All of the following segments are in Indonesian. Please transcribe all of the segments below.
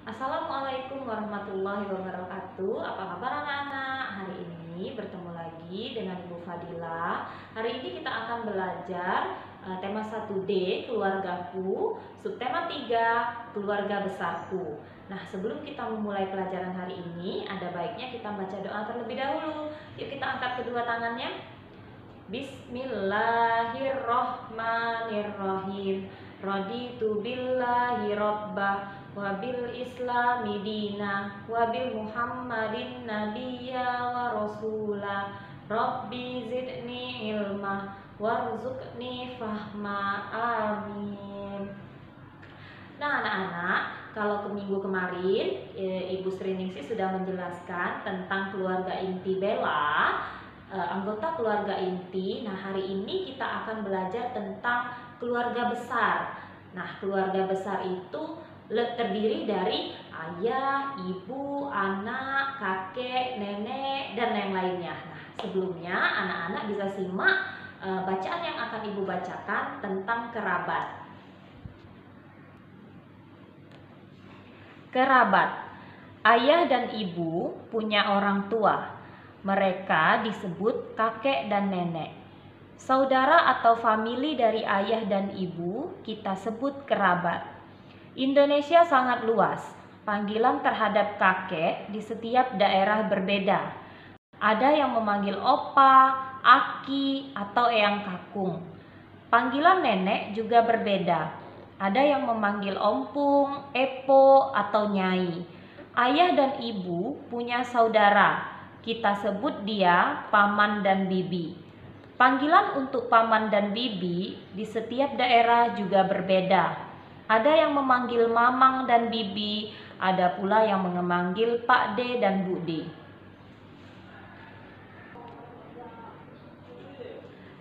Assalamualaikum warahmatullahi wabarakatuh. Apa kabar anak-anak? Hari ini bertemu lagi dengan Ibu Fadila. Hari ini kita akan belajar tema 1D, keluargaku, subtema 3, keluarga besarku. Nah, sebelum kita memulai pelajaran hari ini, ada baiknya kita baca doa terlebih dahulu. Yuk kita angkat kedua tangannya. Bismillahirrohmanirrohim. Raditu billahi robbah wabil islami dina wabil muhammadin nabiyya wa rasula. Rabbi zidni ilma warzuqni fahma. Amin. Nah anak-anak, kalau ke minggu kemarin Ibu Sriningsih sudah menjelaskan tentang keluarga inti Bella, anggota keluarga inti. Nah, hari ini kita akan belajar tentang keluarga besar. Nah, keluarga besar itu terdiri dari ayah, ibu, anak, kakek, nenek, dan yang lainnya. Nah, sebelumnya anak-anak bisa simak bacaan yang akan Ibu bacakan tentang kerabat. Kerabat. Ayah dan ibu punya orang tua. Mereka disebut kakek dan nenek. Saudara atau famili dari ayah dan ibu kita sebut kerabat. Indonesia sangat luas. Panggilan terhadap kakek di setiap daerah berbeda. Ada yang memanggil opa, aki, atau eyang kakung. Panggilan nenek juga berbeda. Ada yang memanggil ompung, epo, atau nyai. Ayah dan ibu punya saudara. Kita sebut dia paman dan bibi. Panggilan untuk paman dan bibi di setiap daerah juga berbeda. Ada yang memanggil mamang dan bibi, ada pula yang memanggil Pak D dan Bu D.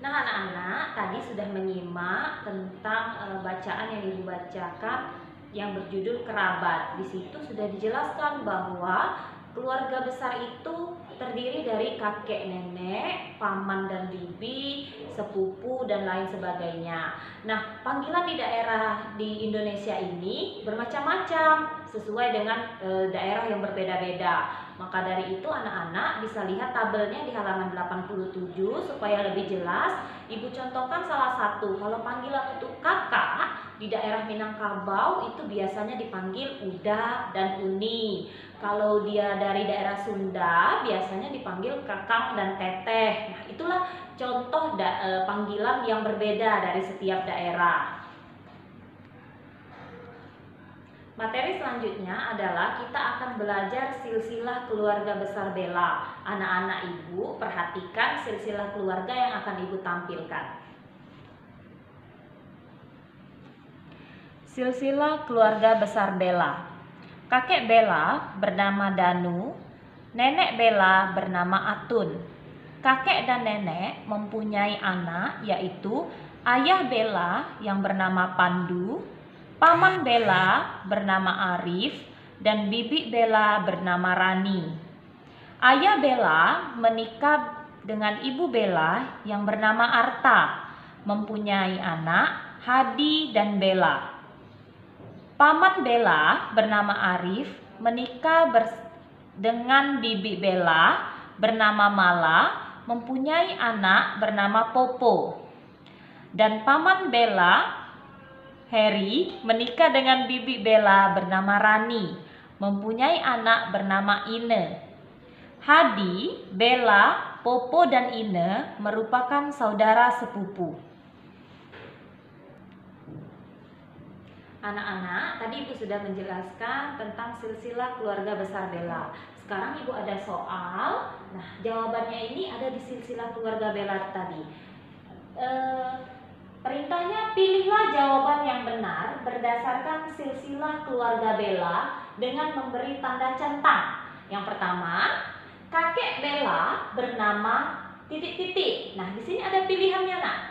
Nah anak-anak tadi sudah menyimak tentang bacaan yang dibacakan yang berjudul kerabat. Di situ sudah dijelaskan bahwa keluarga besar itu terdiri dari kakek nenek, paman dan bibi, sepupu dan lain sebagainya. Nah, panggilan di daerah di Indonesia ini bermacam-macam sesuai dengan daerah yang berbeda-beda. Maka dari itu anak-anak bisa lihat tabelnya di halaman 87 supaya lebih jelas. Ibu contohkan salah satu. Kalau panggilan untuk kakak di daerah Minangkabau itu biasanya dipanggil Uda dan Uni. Kalau dia dari daerah Sunda biasanya dipanggil Kakang dan Teteh. Nah, itulah contoh panggilan yang berbeda dari setiap daerah. Materi selanjutnya adalah kita akan belajar silsilah keluarga besar Bella. Anak-anak ibu perhatikan silsilah keluarga yang akan ibu tampilkan. Silsilah keluarga besar Bella. Kakek Bella bernama Danu, nenek Bella bernama Atun. Kakek dan nenek mempunyai anak yaitu ayah Bella yang bernama Pandu, paman Bella bernama Arif, dan bibi Bella bernama Rani. Ayah Bella menikah dengan ibu Bella yang bernama Arta, mempunyai anak Hadi dan Bella. Paman Bella bernama Arif menikah dengan bibi Bella bernama Mala, mempunyai anak bernama Popo. Dan paman Bella, Heri, menikah dengan bibi Bella bernama Rani, mempunyai anak bernama Ine. Hadi, Bella, Popo, dan Ine merupakan saudara sepupu. Anak-anak, tadi Ibu sudah menjelaskan tentang silsilah keluarga besar Bella. Sekarang Ibu ada soal. Nah, jawabannya ini ada di silsilah keluarga Bella tadi. Perintahnya pilihlah jawaban yang benar berdasarkan silsilah keluarga Bella dengan memberi tanda centang. Yang pertama, kakek Bella bernama titik-titik. Nah, di sini ada pilihannya, nak.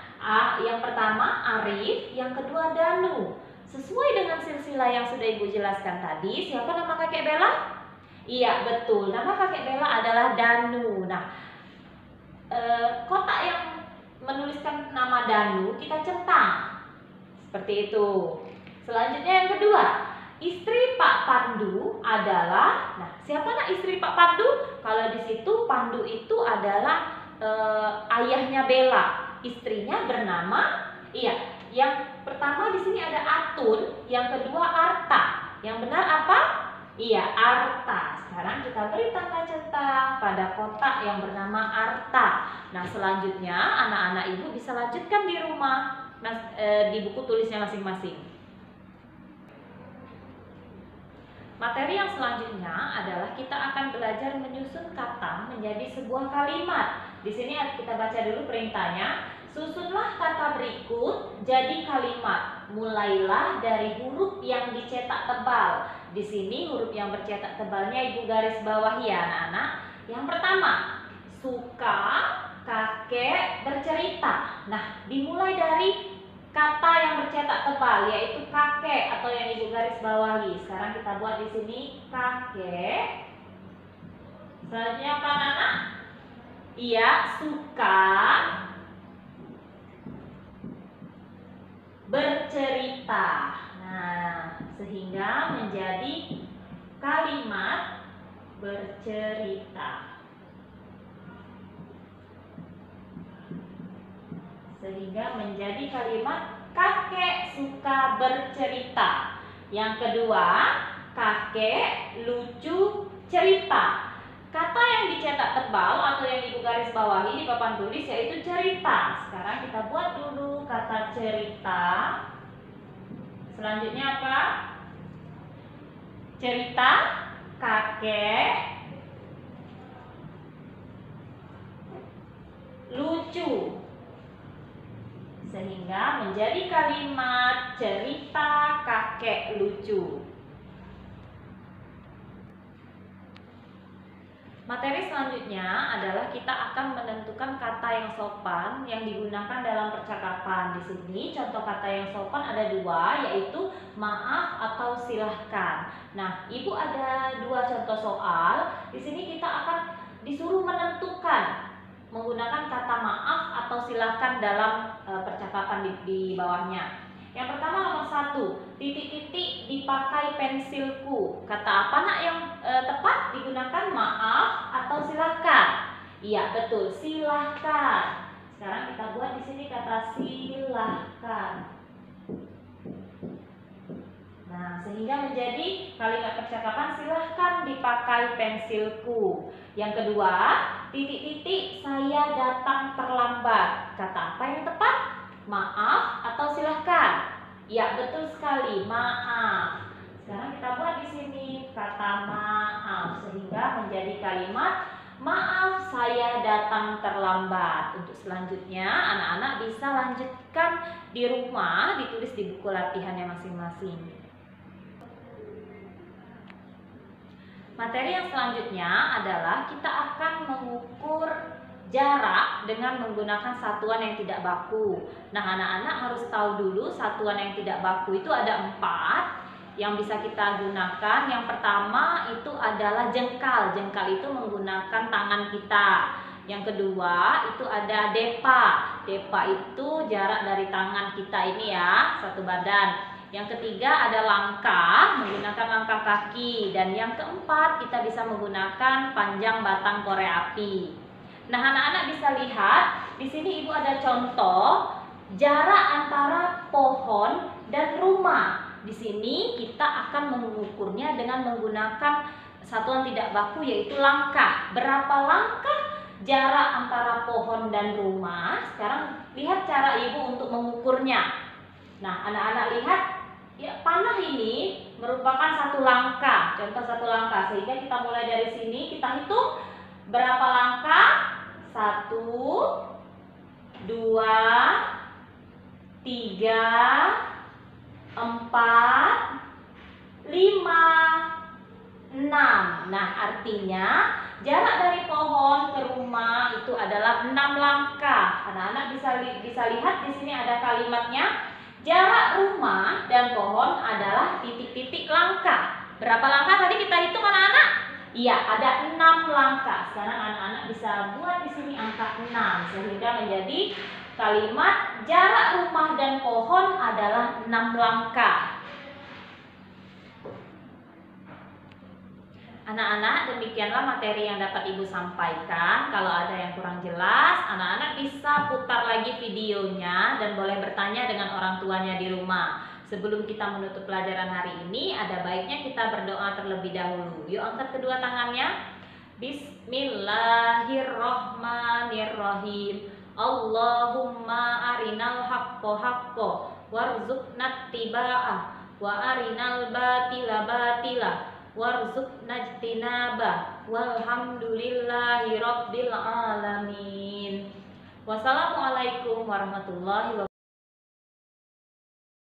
Yang pertama Arif, yang kedua Danu. Sesuai dengan silsilah yang sudah Ibu jelaskan tadi, siapa nama kakek Bella? Iya, betul. Nama kakek Bella adalah Danu. Nah, kotak yang menuliskan nama Danu kita centang. Seperti itu. Selanjutnya yang kedua, istri Pak Pandu adalah, nah siapa nak istri Pak Pandu? Kalau di situ Pandu itu adalah ayahnya Bella, istrinya bernama, iya, yang pertama di sini ada Atun, yang kedua Arta. Yang benar apa? Iya, Arta. Sekarang kita beri tanda centang pada kotak yang bernama Arta. Nah, selanjutnya anak-anak ibu bisa lanjutkan di rumah, di buku tulisnya masing-masing. Materi yang selanjutnya adalah kita akan belajar menyusun kata menjadi sebuah kalimat. Di sini kita baca dulu perintahnya. Susunlah kata berikut jadi kalimat. Mulailah dari huruf yang dicetak tebal. Di sini huruf yang bercetak tebalnya ibu garis bawahi ya anak-anak. Yang pertama, suka kakek bercerita. Nah, dimulai dari kata yang bercetak tebal yaitu kakek atau yang ibu garis bawahi. Sekarang kita buat di sini kakek. Selanjutnya apa anak-anak? Iya, suka bercerita. Nah, sehingga menjadi kalimat bercerita. Sehingga menjadi kalimat kakek suka bercerita. Yang kedua, kakek lucu cerita. Kata yang dicetak tebal atau yang ibu garis bawahi di papan tulis yaitu cerita. Sekarang kita buat dulu kata cerita. Selanjutnya apa? Cerita kakek lucu. Sehingga menjadi kalimat cerita kakek lucu. Materi selanjutnya adalah kita akan menentukan kata yang sopan yang digunakan dalam percakapan. Di sini contoh kata yang sopan ada dua, yaitu maaf atau silahkan. Nah, ibu ada dua contoh soal. Di sini kita akan disuruh menentukan menggunakan kata maaf atau silahkan dalam percakapan di bawahnya. Yang pertama nomor 1, titik-titik dipakai pensilku. Kata apa nak yang tepat digunakan, maaf atau silahkan? Iya betul, silahkan. Sekarang kita buat di sini kata silahkan. Nah, sehingga menjadi kalimat percakapan silahkan dipakai pensilku. Yang kedua, titik-titik saya datang terlambat. Kata apa yang tepat? Maaf atau silahkan? Ya betul sekali, maaf. Sekarang kita buat di sini kata maaf sehingga menjadi kalimat maaf saya datang terlambat. Untuk selanjutnya anak-anak bisa lanjutkan di rumah, ditulis di buku latihannya masing-masing. Materi yang selanjutnya adalah kita akan mengukur jarak dengan menggunakan satuan yang tidak baku. Nah, anak-anak harus tahu dulu satuan yang tidak baku itu ada 4 yang bisa kita gunakan. Yang pertama itu adalah jengkal. Jengkal itu menggunakan tangan kita. Yang kedua itu ada depa. Depa itu jarak dari tangan kita ini ya, satu badan. Yang ketiga ada langkah, menggunakan langkah kaki. Dan yang keempat kita bisa menggunakan panjang batang korek api. Nah, anak-anak bisa lihat di sini ibu ada contoh jarak antara pohon dan rumah. Di sini kita akan mengukurnya dengan menggunakan satuan tidak baku yaitu langkah. Berapa langkah jarak antara pohon dan rumah? Sekarang lihat cara ibu untuk mengukurnya. Nah, anak-anak lihat ya, panah ini merupakan satu langkah, contoh satu langkah. Sehingga kita mulai dari sini, kita hitung berapa langkah. 1, 2, 3, 4, 5, 6. Nah, artinya jarak dari pohon ke rumah itu adalah 6 langkah. Anak-anak bisa lihat di sini ada kalimatnya. Jarak rumah dan pohon adalah titik-titik langkah. Berapa langkah tadi kita hitung anak-anak? Iya, ada 6 langkah. Sekarang anak-anak bisa buat di sini angka 6 sehingga menjadi kalimat jarak rumah dan pohon adalah 6 langkah. Anak-anak, demikianlah materi yang dapat Ibu sampaikan. Kalau ada yang kurang jelas, anak-anak bisa putar lagi videonya dan boleh bertanya dengan orang tuanya di rumah. Sebelum kita menutup pelajaran hari ini, ada baiknya kita berdoa terlebih dahulu. Yuk angkat kedua tangannya. Bismillahirrohmanirrohim. Allahumma arinal haqqo haqqo warzuqna tiba'ah wa arinal batila batila warzuqna ijtinabah walhamdulillahi rabbil alamin. Wassalamualaikum warahmatullahi wabarakatuh.